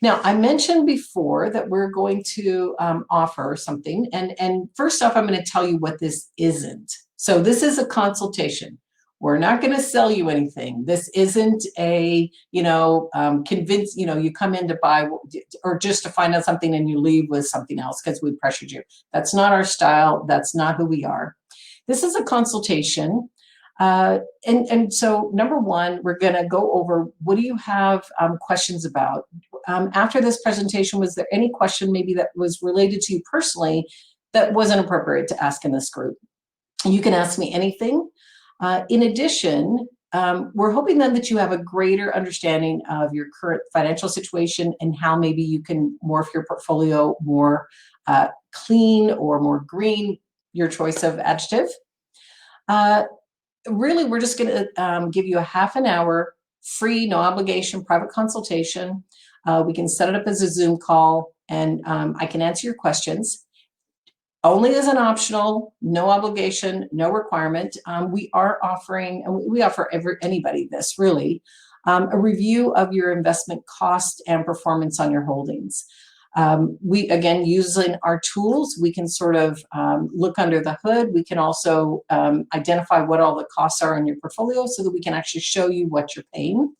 Speaker 1: Now, I mentioned before that we're going to offer something. And first off, I'm going to tell you what this isn't. So this is a consultation. We're not going to sell you anything. This isn't a, convince, you come in to buy or just to find out something and you leave with something else because we pressured you. That's not our style. That's not who we are. This is a consultation. And so number one, we're going to go over, what do you have questions about? After this presentation, was there any question maybe that was related to you personally that wasn't appropriate to ask in this group? You can ask me anything. In addition, we're hoping then that you have a greater understanding of your current financial situation and how maybe you can morph your portfolio more clean or more green, your choice of adjective. Really, we're just going to give you a half an hour free, no obligation, private consultation. We can set it up as a Zoom call, and I can answer your questions. Only as an optional, no obligation, no requirement. We are offering, and we offer anybody this really, a review of your investment cost and performance on your holdings. We, again, using our tools, we can sort of look under the hood. We can also identify what all the costs are in your portfolio so that we can actually show you what you're paying.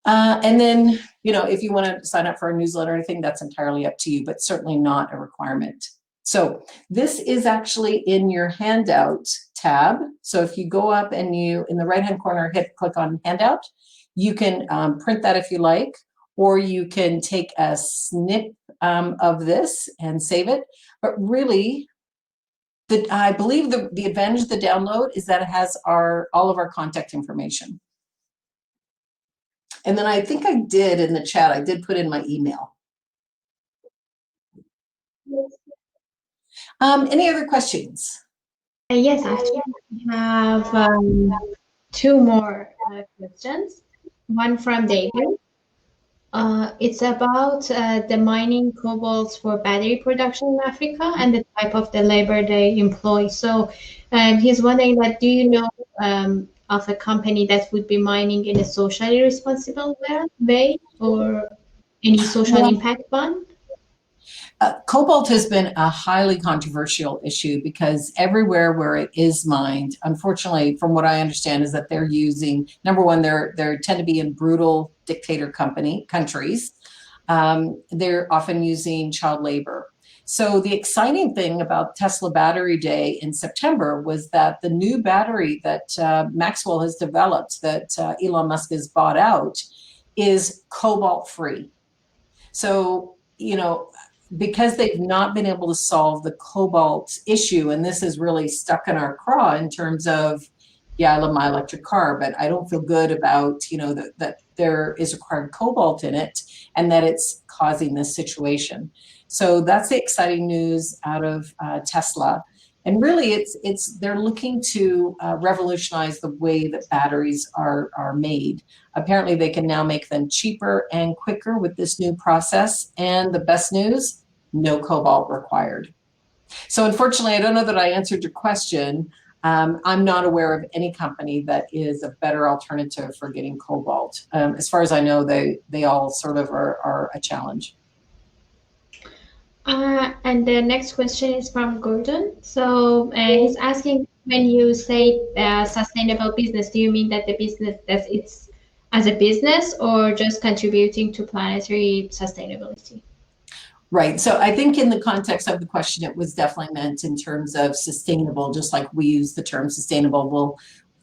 Speaker 1: And then, if you want to sign up for a newsletter or anything, that's entirely up to you, but certainly not a requirement. So this is actually in your handout tab. So if you go up and you, in the right-hand corner, click on handout, you can print that if you like, or you can take a snip of this and save it. But really, I believe the advantage of the download is that it has all of our contact information. And then I think I did in the chat, I did put in my email. Any other questions?
Speaker 2: Yes, actually, we have two more questions. One from David. It's about the mining cobalt for battery production in Africa and the type of the labor they employ. So he's wondering that, do you know of a company that would be mining in a socially responsible way or any social impact fund?
Speaker 1: Cobalt has been a highly controversial issue because everywhere where it is mined, unfortunately, from what I understand, is that they're using, number one, they tend to be in brutal dictator countries. They're often using child labor. So the exciting thing about Tesla Battery Day in September was that the new battery that Maxwell has developed, that Elon Musk has bought out, is cobalt free. So, because they've not been able to solve the cobalt issue, and this is really stuck in our craw in terms of, yeah, I love my electric car, but I don't feel good about, that there is required cobalt in it and that it's causing this situation. So that's the exciting news out of Tesla. And really, they're looking to revolutionize the way that batteries are made. Apparently, they can now make them cheaper and quicker with this new process. And the best news, no cobalt required. So unfortunately, I don't know that I answered your question. I'm not aware of any company that is a better alternative for getting cobalt. As far as I know, they all sort of are a challenge.
Speaker 2: And the next question is from Gordon. So he's asking, when you say sustainable business, do you mean that the business, that it's as a business or just contributing to planetary sustainability?
Speaker 1: Right. So I think in the context of the question, it was definitely meant in terms of sustainable, just like we use the term sustainable,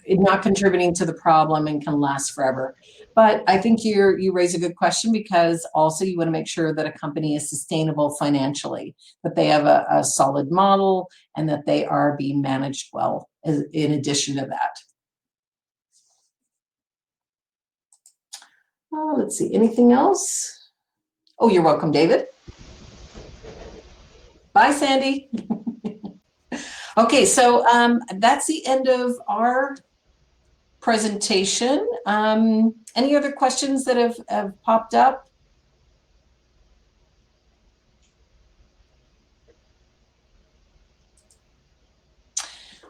Speaker 1: not contributing to the problem and can last forever. But I think you raise a good question, because also you want to make sure that a company is sustainable financially, that they have a solid model and that they are being managed well in addition to that. Let's see, anything else? Oh, you're welcome, David. Bye, Sandy. Okay, so that's the end of our presentation. Any other questions that have popped up?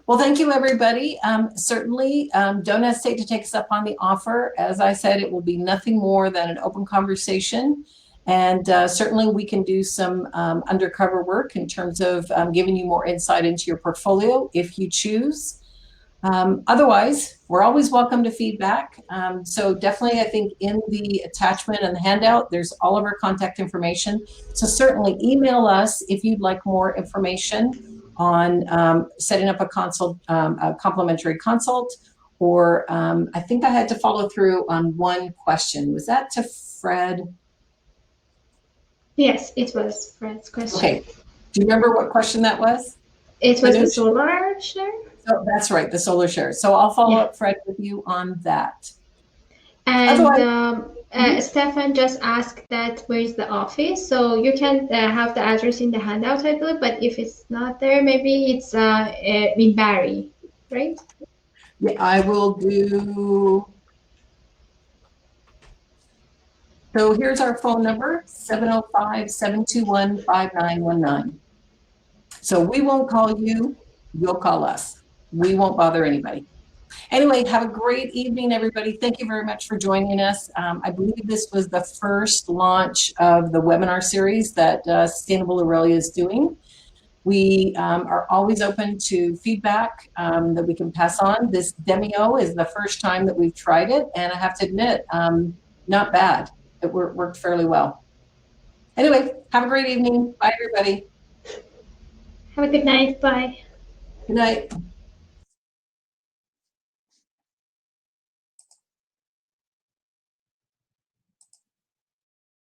Speaker 1: Well, thank you, everybody. Certainly, don't hesitate to take us up on the offer. As I said, it will be nothing more than an open conversation. And certainly we can do some undercover work in terms of giving you more insight into your portfolio if you choose. Otherwise, we're always welcome to feedback. So definitely, I think in the attachment and the handout, there's all of our contact information. So certainly email us if you'd like more information on setting up a consult, a complimentary consult, or I think I had to follow through on one question. Was that to Fred?
Speaker 2: Yes, it was Fred's question.
Speaker 1: Okay. Do you remember what question that was?
Speaker 2: It was the solar share?
Speaker 1: So that's right, the solar share. So I'll follow up, Fred, with you on that.
Speaker 2: And Stefan just asked that where's the office, so you can have the address in the handout, I believe, but if it's not there, maybe it's in Barrie, right?
Speaker 1: Yeah, I will do. So here's our phone number, 705-721-5919. So we won't call you, you'll call us. We won't bother anybody. Anyway, have a great evening, everybody. Thank you very much for joining us. I believe this was the first launch of the webinar series that Sustainable Aurelia is doing. We are always open to feedback that we can pass on. This Demio is the first time that we've tried it, and I have to admit, not bad. It worked fairly well. Anyway, have a great evening. Bye, everybody.
Speaker 2: Have a good night. Bye.
Speaker 1: Good night.